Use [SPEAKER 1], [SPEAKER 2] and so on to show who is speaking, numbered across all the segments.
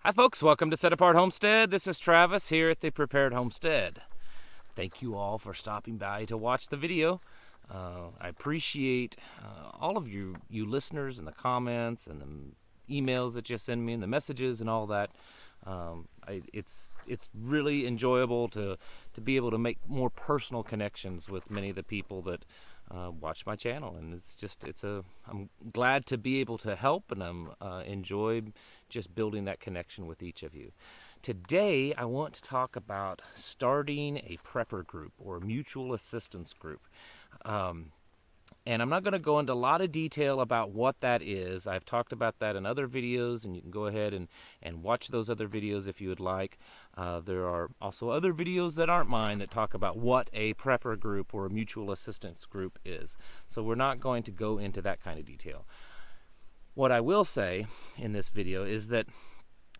[SPEAKER 1] Hi folks, welcome to Set Apart Homestead. This is Travis here at the Prepared Homestead. Thank you all for stopping by to watch the video. I appreciate all of you listeners and the comments and the emails that you send me and the messages and all that. It's really enjoyable to be able to make more personal connections with many of the people that watch my channel, and I'm glad to be able to help, and I'm enjoy just building that connection with each of you. Today I want to talk about starting a prepper group or a mutual assistance group. And I'm not going to go into a lot of detail about what that is. I've talked about that in other videos, and you can go ahead and watch those other videos if you would like. There are also other videos that aren't mine that talk about what a prepper group or a mutual assistance group is. So we're not going to go into that kind of detail. What I will say in this video is that,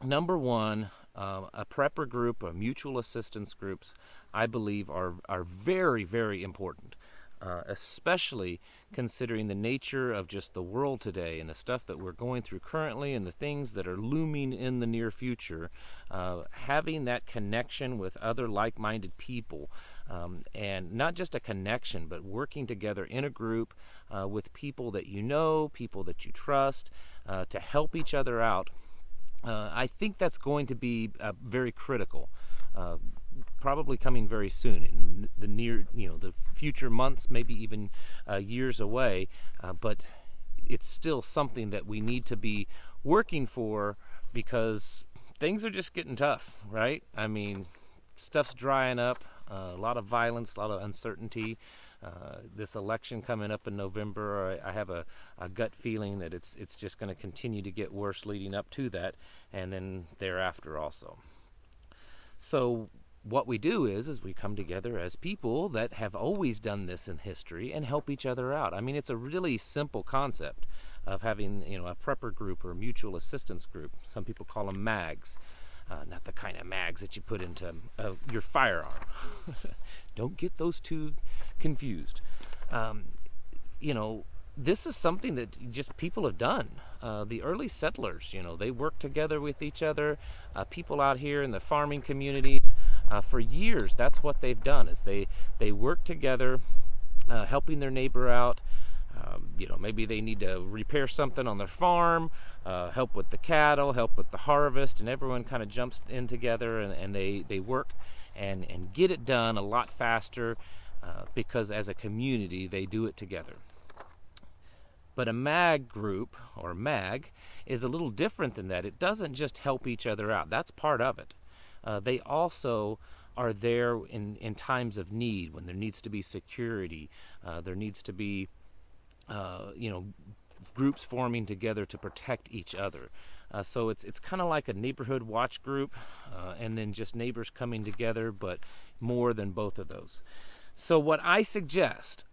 [SPEAKER 1] number one, a prepper group or mutual assistance groups, I believe, are very, very important, especially considering the nature of just the world today and the stuff that we're going through currently and the things that are looming in the near future. Having that connection with other like-minded people, and not just a connection, but working together in a group with people that you know, people that you trust, to help each other out. I think that's going to be very critical, probably coming very soon in the near, the future months, maybe even years away. But it's still something that we need to be working for, because things are just getting tough, right? I mean, stuff's drying up, a lot of violence, a lot of uncertainty. This election coming up in November, I have a gut feeling that it's just going to continue to get worse leading up to that, and then thereafter also. So what we do is we come together as people that have always done this in history and help each other out. I mean, it's a really simple concept of having, a prepper group or a mutual assistance group. Some people call them mags. Not the kind of mags that you put into your firearm. Don't get those two confused. This is something that just people have done. The early settlers, they worked together with each other. People out here in the farming communities, for years, that's what they've done, is they work together, helping their neighbor out. Maybe they need to repair something on their farm, help with the cattle, help with the harvest, and everyone kind of jumps in together, and they work and get it done a lot faster, because as a community they do it together. But a mag group, or mag, is a little different than that. It doesn't just help each other out. That's part of it. They also are there in times of need, when there needs to be security. There needs to be groups forming together to protect each other. So it's kind of like a neighborhood watch group, and then just neighbors coming together, but more than both of those. So what I suggest,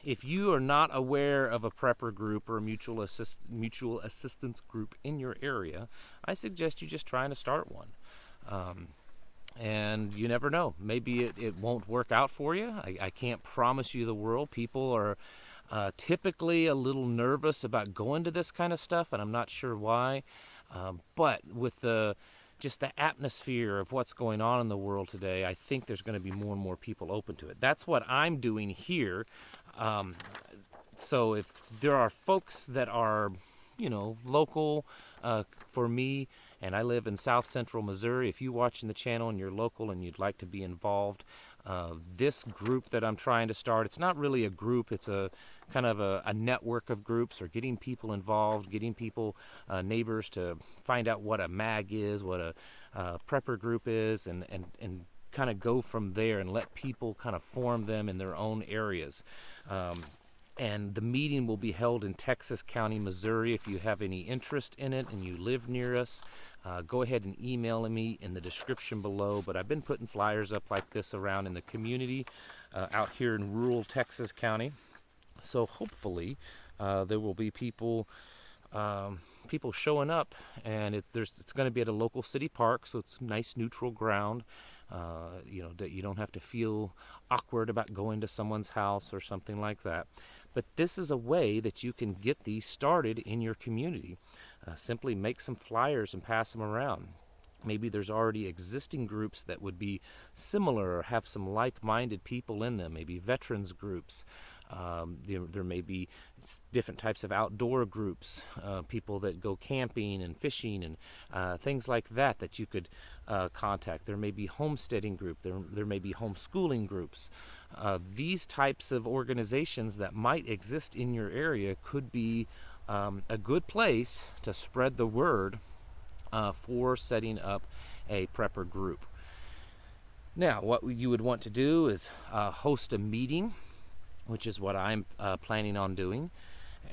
[SPEAKER 1] if you are not aware of a prepper group or a mutual assistance group in your area, I suggest you just trying to start one. And you never know. Maybe it won't work out for you. I can't promise you the world. People are typically a little nervous about going to this kind of stuff, and I'm not sure why. But with just the atmosphere of what's going on in the world today, I think there's going to be more and more people open to it. That's what I'm doing here. So if there are folks that are, local for me, and I live in South Central Missouri, if you're watching the channel and you're local and you'd like to be involved, this group that I'm trying to start, it's not really a group, it's a kind of a network of groups, or getting people involved, getting people, neighbors, to find out what a mag is, what a prepper group is, and kind of go from there and let people kind of form them in their own areas. And the meeting will be held in Texas County, Missouri. If you have any interest in it and you live near us, go ahead and email me in the description below. But I've been putting flyers up like this around in the community out here in rural Texas County. So hopefully there will be people showing up, and it's going to be at a local city park, so it's nice neutral ground. That you don't have to feel awkward about going to someone's house or something like that. But this is a way that you can get these started in your community. simply make some flyers and pass them around. Maybe there's already existing groups that would be similar or have some like-minded people in them, maybe veterans groups. There may be different types of outdoor groups, people that go camping and fishing and things like that that you could contact. There may be homesteading group, there may be homeschooling groups. These types of organizations that might exist in your area could be a good place to spread the word for setting up a prepper group. Now, what you would want to do is host a meeting, which is what I'm planning on doing.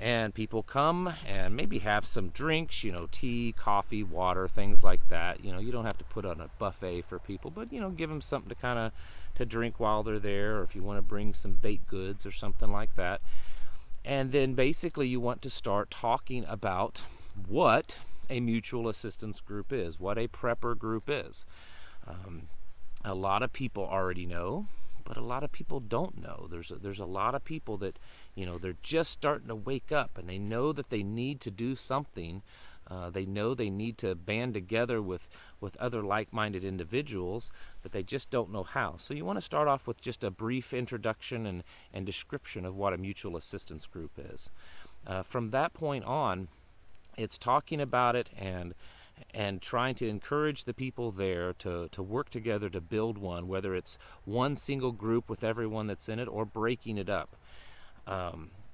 [SPEAKER 1] And people come and maybe have some drinks, tea, coffee, water, things like that. You don't have to put on a buffet for people, but, give them something to kind of to drink while they're there, or if you want to bring some baked goods or something like that. And then basically you want to start talking about what a mutual assistance group is, what a prepper group is. A lot of people already know, but a lot of people don't know. There's a lot of people that, they're just starting to wake up, and they know that they need to do something. They know they need to band together with other like-minded individuals, but they just don't know how. So you want to start off with just a brief introduction and description of what a mutual assistance group is. From that point on, it's talking about it and trying to encourage the people there to work together to build one, whether it's one single group with everyone that's in it or breaking it up.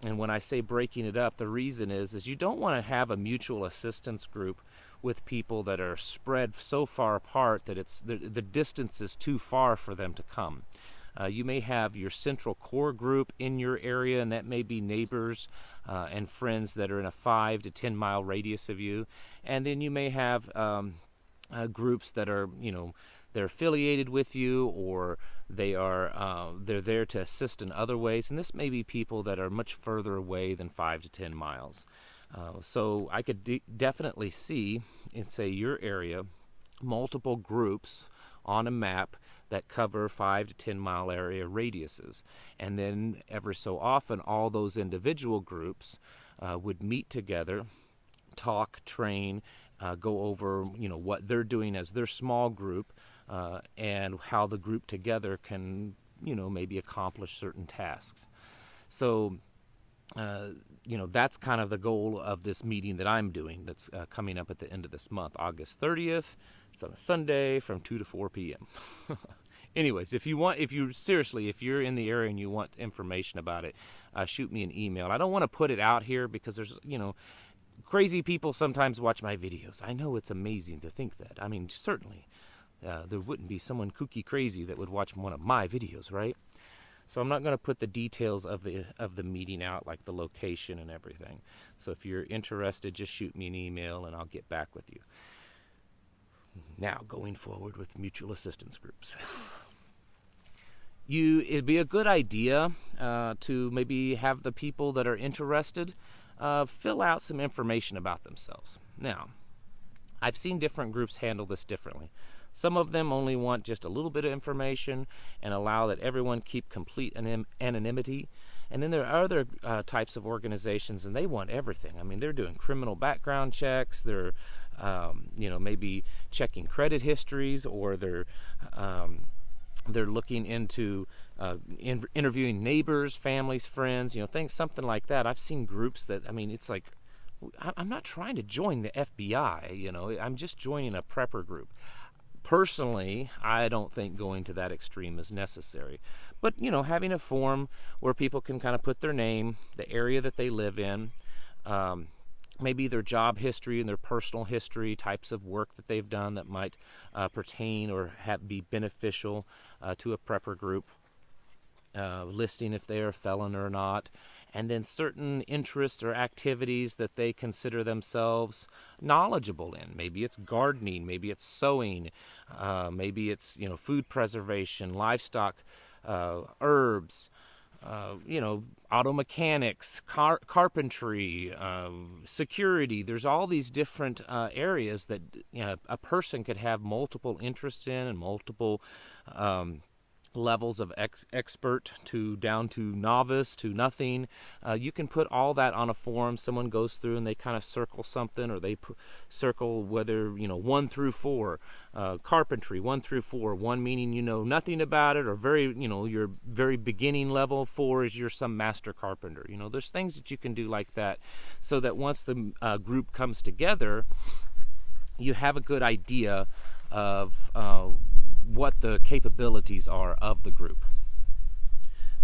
[SPEAKER 1] And when I say breaking it up, the reason is you don't want to have a mutual assistance group with people that are spread so far apart that the distance is too far for them to come. You may have your central core group in your area, and that may be neighbors and friends that are in a 5 to 10 mile radius of you. And then you may have groups that are, they're affiliated with you, or they're there to assist in other ways. And this may be people that are much further away than 5 to 10 miles. So I could definitely see in, say, your area, multiple groups on a map that cover 5 to 10 mile area radiuses. And then every so often, all those individual groups would meet together, talk, train, go over, what they're doing as their small group, and how the group together can, maybe accomplish certain tasks. So, that's kind of the goal of this meeting that I'm doing that's coming up at the end of this month, August 30th. It's on a Sunday from 2 to 4 p.m. Anyways, if you're in the area and you want information about it, shoot me an email. I don't want to put it out here because there's, crazy people sometimes watch my videos. I know it's amazing to think that. I mean, certainly, there wouldn't be someone kooky crazy that would watch one of my videos, right? So I'm not going to put the details of the meeting out, like the location and everything. So if you're interested, just shoot me an email and I'll get back with you. Now, going forward with mutual assistance groups. It'd be a good idea to maybe have the people that are interested fill out some information about themselves. Now, I've seen different groups handle this differently. Some of them only want just a little bit of information and allow that everyone keep complete anonymity. And then there are other types of organizations, and they want everything. I mean, they're doing criminal background checks. They're, maybe checking credit histories, or they're looking into interviewing neighbors, families, friends, something like that. I've seen groups that, it's like, I'm not trying to join the FBI, I'm just joining a prepper group. Personally, I don't think going to that extreme is necessary. But, having a form where people can kind of put their name, the area that they live in, maybe their job history and their personal history, types of work that they've done that might pertain or be beneficial to a prepper group, listing if they are a felon or not, and then certain interests or activities that they consider themselves knowledgeable in. Maybe it's gardening, maybe it's sewing, maybe it's food preservation, livestock, herbs, auto mechanics, carpentry, security. There's all these different areas that a person could have multiple interests in and multiple levels of expert to down to novice to nothing. You can put all that on a form. Someone goes through and they kind of circle something, or they circle whether 1 through 4. Carpentry 1 through 4. 1 meaning you know nothing about it, or your very beginning level. 4 is you're some master carpenter. There's things that you can do like that, so that once the group comes together, you have a good idea of what the capabilities are of the group.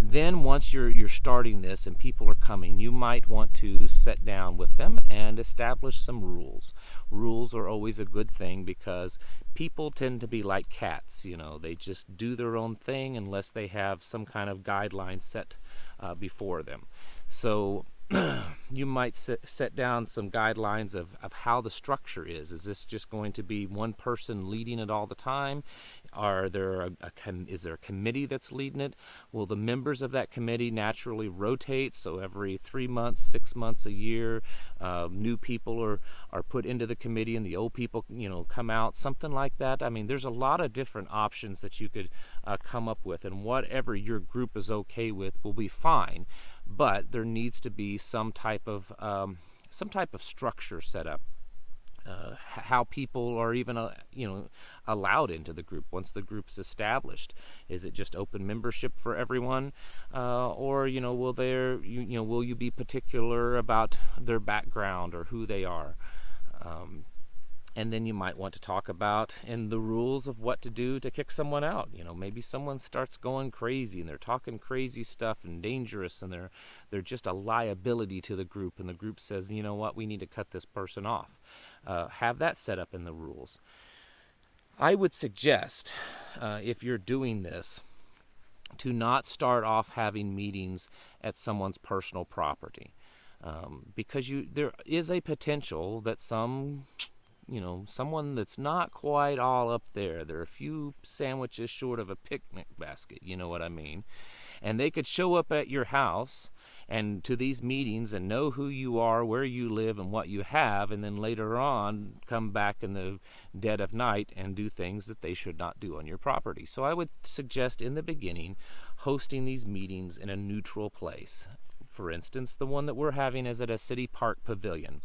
[SPEAKER 1] Then once you're starting this and people are coming, you might want to sit down with them and establish some rules. Rules are always a good thing, because people tend to be like cats. They just do their own thing unless they have some kind of guideline set before them. So you might set down some guidelines of how the structure is. Is this just going to be one person leading it all the time? Is there a committee that's leading it? Will the members of that committee naturally rotate? So every 3 months, 6 months, a year, new people are put into the committee and the old people come out, something like that. I mean, there's a lot of different options that you could come up with, and whatever your group is okay with will be fine. But there needs to be some type of structure set up. How people are even allowed into the group once the group's established. Is it just open membership for everyone, or will you be particular about their background or who they are? And then you might want to talk about in the rules of what to do to kick someone out. Maybe someone starts going crazy and they're talking crazy stuff and dangerous, and they're just a liability to the group, and the group says, you know what, we need to cut this person off. Have that set up in the rules. I would suggest, if you're doing this, to not start off having meetings at someone's personal property, because there is a potential that someone that's not quite all up there, they're a few sandwiches short of a picnic basket, you know what I mean, and they could show up at your house and to these meetings and know who you are, where you live, and what you have, and then later on come back in the dead of night and do things that they should not do on your property. So I would suggest in the beginning hosting these meetings in a neutral place. For instance, the one that we're having is at a city park pavilion.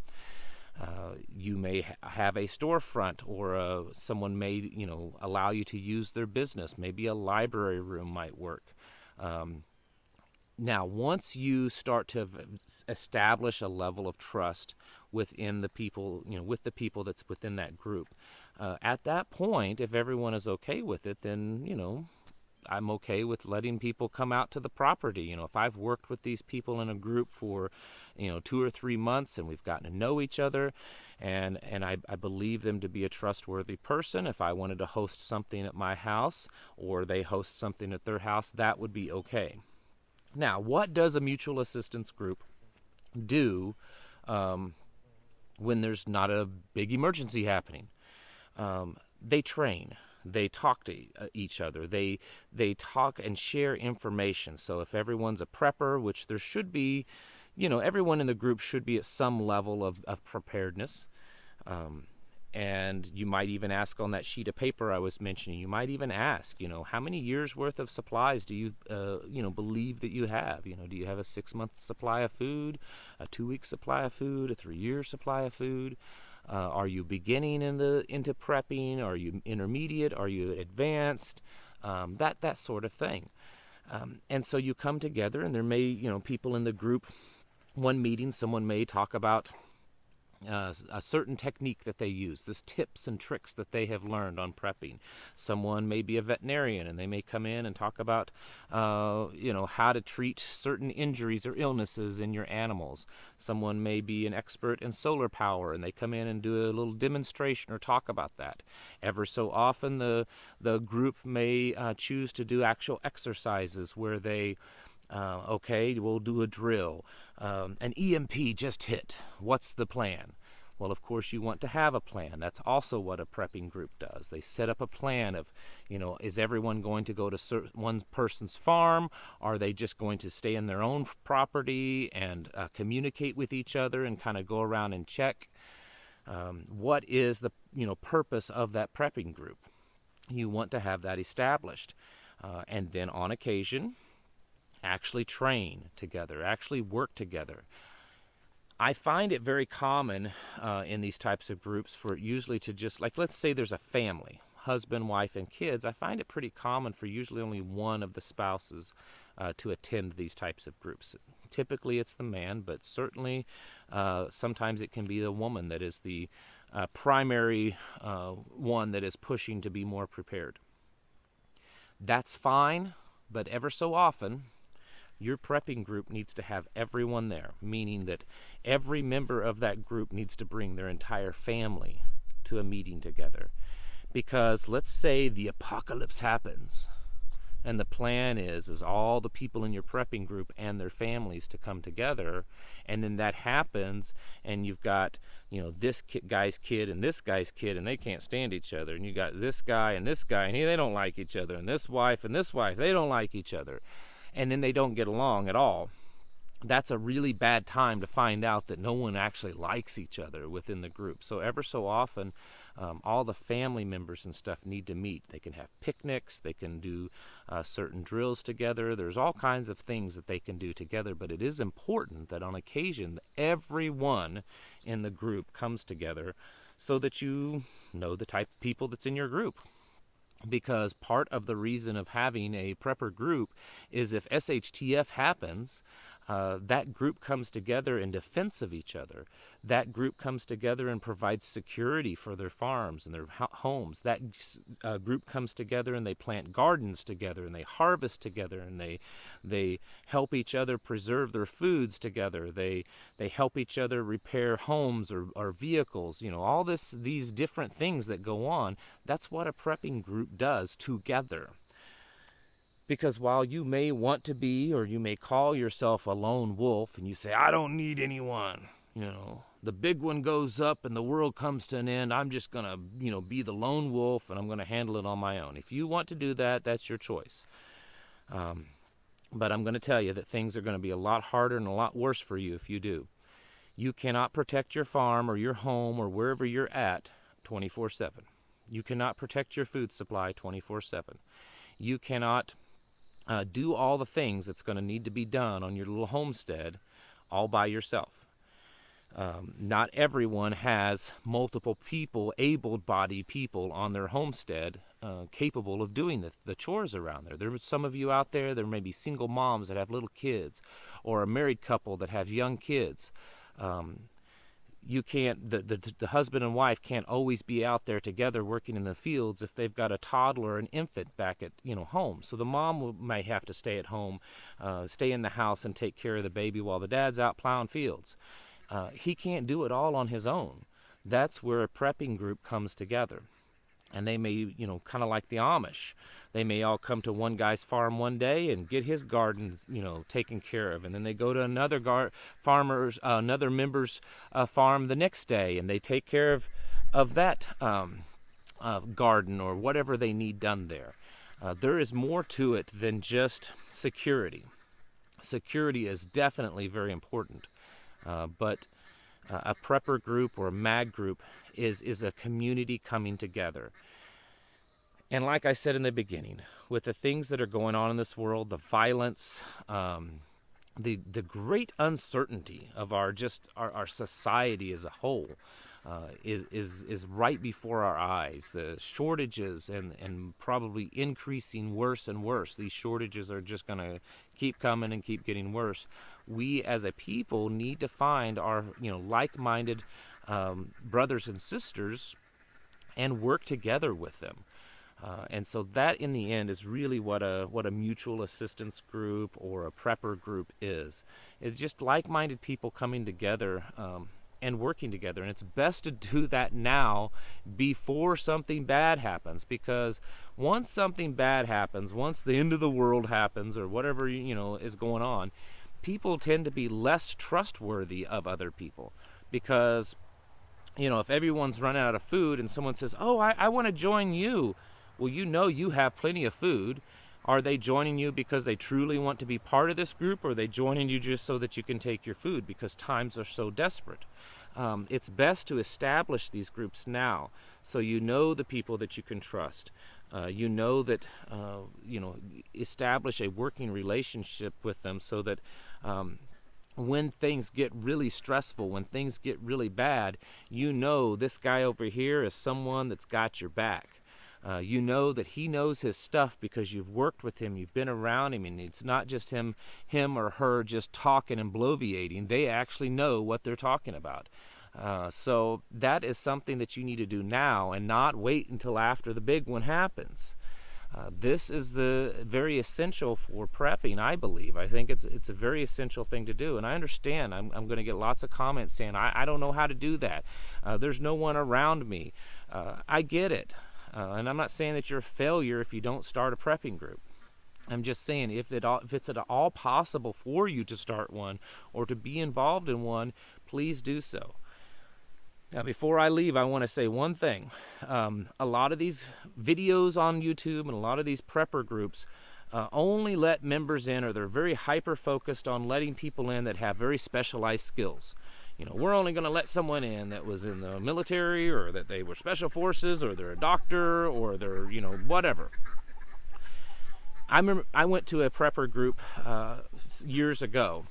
[SPEAKER 1] You may have a storefront, or someone may allow you to use their business. Maybe a library room might work. Now, once you start to establish a level of trust within the people, with the people that's within that group, at that point, if everyone is okay with it, then, I'm okay with letting people come out to the property. If I've worked with these people in a group for, 2 or 3 months, and we've gotten to know each other, and I believe them to be a trustworthy person, if I wanted to host something at my house, or they host something at their house, that would be okay. Now, what does a mutual assistance group do when there's not a big emergency happening? They train. They talk to each other. They talk and share information. So if everyone's a prepper, which there should be, everyone in the group should be at some level of preparedness. And you might even ask on that sheet of paper I was mentioning, you might even ask, how many years worth of supplies do you, believe that you have? Do you have a 6-month supply of food, a 2-week supply of food, a 3-year supply of food? Are you beginning into prepping? Are you intermediate? Are you advanced? That sort of thing. And so you come together, and there may, people in the group, one meeting, someone may talk about a certain technique that they use, this tips and tricks that they have learned on prepping. Someone may be a veterinarian, and they may come in and talk about, how to treat certain injuries or illnesses in your animals. Someone may be an expert in solar power, and they come in and do a little demonstration or talk about that. Ever so often, the group may choose to do actual exercises where they, we'll do a drill. An EMP just hit. What's the plan? Well, of course, you want to have a plan. That's also what a prepping group does. They set up a plan of, is everyone going to go to one person's farm? Are they just going to stay in their own property and communicate with each other and kind of go around and check? What is the purpose of that prepping group? You want to have that established. and then on occasion actually train together, actually work together. I find it very common in these types of groups for usually to just, like, let's say there's a family, husband, wife, and kids. I find it pretty common for usually only one of the spouses to attend these types of groups. Typically it's the man, but certainly sometimes it can be the woman that is the primary one that is pushing to be more prepared. That's fine, but ever so often your prepping group needs to have everyone there, meaning that every member of that group needs to bring their entire family to a meeting together. Because let's say the apocalypse happens, and the plan is all the people in your prepping group and their families to come together, and then that happens, and you've got, this guy's kid and this guy's kid, and they can't stand each other, and you got this guy and they don't like each other, and this wife, they don't like each other, and then they don't get along at all. That's a really bad time to find out that no one actually likes each other within the group. So ever so often, all the family members and stuff need to meet. They can have picnics, they can do certain drills together. There's all kinds of things that they can do together, but it is important that on occasion everyone in the group comes together so that you know the type of people that's in your group. Because part of the reason of having a prepper group is if SHTF happens, that group comes together in defense of each other. That group comes together and provides security for their farms and their homes. That group comes together and they plant gardens together, and they harvest together, and they help each other preserve their foods together. They help each other repair homes or vehicles. All these different things that go on. That's what a prepping group does together. Because while you may want to be, or you may call yourself a lone wolf, and you say, I don't need anyone, the big one goes up and the world comes to an end, I'm just going to, be the lone wolf, and I'm going to handle it on my own. If you want to do that, that's your choice. But I'm going to tell you that things are going to be a lot harder and a lot worse for you if you do. You cannot protect your farm or your home or wherever you're at 24/7. You cannot protect your food supply 24/7. You cannot do all the things that's going to need to be done on your little homestead all by yourself. Not everyone has multiple people, able-bodied people on their homestead capable of doing the chores around there. There are some of you out there may be single moms that have little kids, or a married couple that have young kids. You can't, the husband and wife can't always be out there together working in the fields if they've got a toddler or an infant back at home. So the mom may have to stay at home, stay in the house and take care of the baby while the dad's out plowing fields. He can't do it all on his own. That's where a prepping group comes together. And they may, kind of like the Amish. They may all come to one guy's farm one day and get his garden, taken care of. And then they go to another another member's farm the next day, and they take care of that garden or whatever they need done there. There is more to it than just security. Security is definitely very important. But a prepper group or a mag group is a community coming together. And like I said in the beginning, with the things that are going on in this world, the violence, the great uncertainty of our society as a whole is right before our eyes. The shortages and probably increasing worse and worse. These shortages are just going to keep coming and keep getting worse. We as a people need to find our like-minded brothers and sisters and work together with them. And so that in the end is really what a mutual assistance group or a prepper group is. It's just like-minded people coming together and working together. And it's best to do that now before something bad happens, because once something bad happens, once the end of the world happens or whatever is going on, people tend to be less trustworthy of other people. Because if everyone's running out of food and someone says, oh, I want to join you, well, you have plenty of food. Are they joining you because they truly want to be part of this group, or are they joining you just so that you can take your food because times are so desperate? It's best to establish these groups now so you know the people that you can trust. You know that, establish a working relationship with them so that when things get really stressful, when things get really bad, you know this guy over here is someone that's got your back. You know that he knows his stuff because you've worked with him, you've been around him, and it's not just him or her just talking and bloviating. They actually know what they're talking about. So that is something that you need to do now and not wait until after the big one happens. This is the very essential for prepping, I believe. I think it's a very essential thing to do. And I understand I'm going to get lots of comments saying, I don't know how to do that. There's no one around me. I get it. And I'm not saying that you're a failure if you don't start a prepping group. I'm just saying if it's at all possible for you to start one or to be involved in one, please do so. Now, before I leave, I want to say one thing. A lot of these videos on YouTube and a lot of these prepper groups only let members in, or they're very hyper-focused on letting people in that have very specialized skills. We're only going to let someone in that was in the military, or that they were special forces, or they're a doctor, or they're, whatever. I remember I went to a prepper group years ago.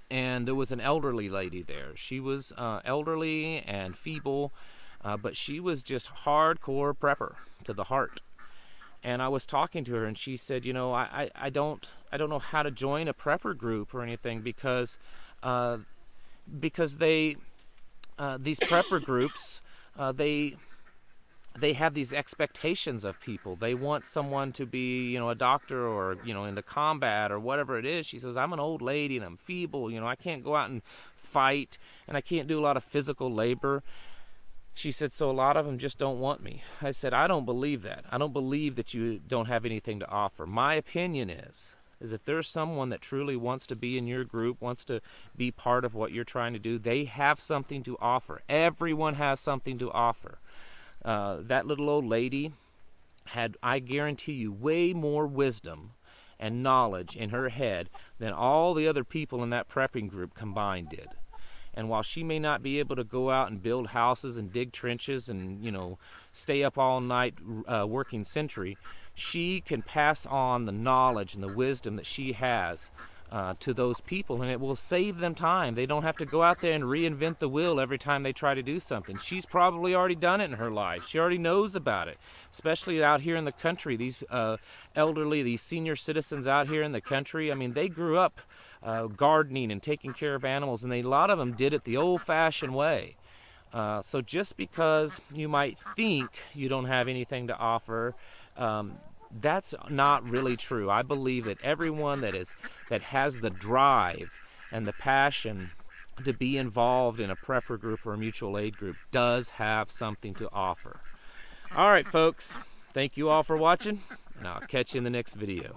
[SPEAKER 1] And there was an elderly lady there. She was elderly and feeble, but she was just hardcore prepper to the heart. And I was talking to her, and she said, I don't know how to join a prepper group or anything because they these prepper groups they have these expectations of people. They want someone to be, a doctor or, into combat or whatever it is. She says, I'm an old lady and I'm feeble. I can't go out and fight, and I can't do a lot of physical labor. She said, so a lot of them just don't want me. I said, I don't believe that. I don't believe that you don't have anything to offer. My opinion is if there's someone that truly wants to be in your group, wants to be part of what you're trying to do, they have something to offer. Everyone has something to offer. That little old lady had, I guarantee you, way more wisdom and knowledge in her head than all the other people in that prepping group combined did. And while she may not be able to go out and build houses and dig trenches and, stay up all night working sentry, she can pass on the knowledge and the wisdom that she has to those people, and it will save them time. They don't have to go out there and reinvent the wheel every time they try to do something. She's probably already done it in her life. She already knows about it, especially out here in the country. These elderly, these senior citizens out here in the country, they grew up gardening and taking care of animals, and a lot of them did it the old-fashioned way. So just because you might think you don't have anything to offer, that's not really true. I believe that everyone that has the drive and the passion to be involved in a prepper group or a mutual aid group does have something to offer. All right, folks. Thank you all for watching, and I'll catch you in the next video.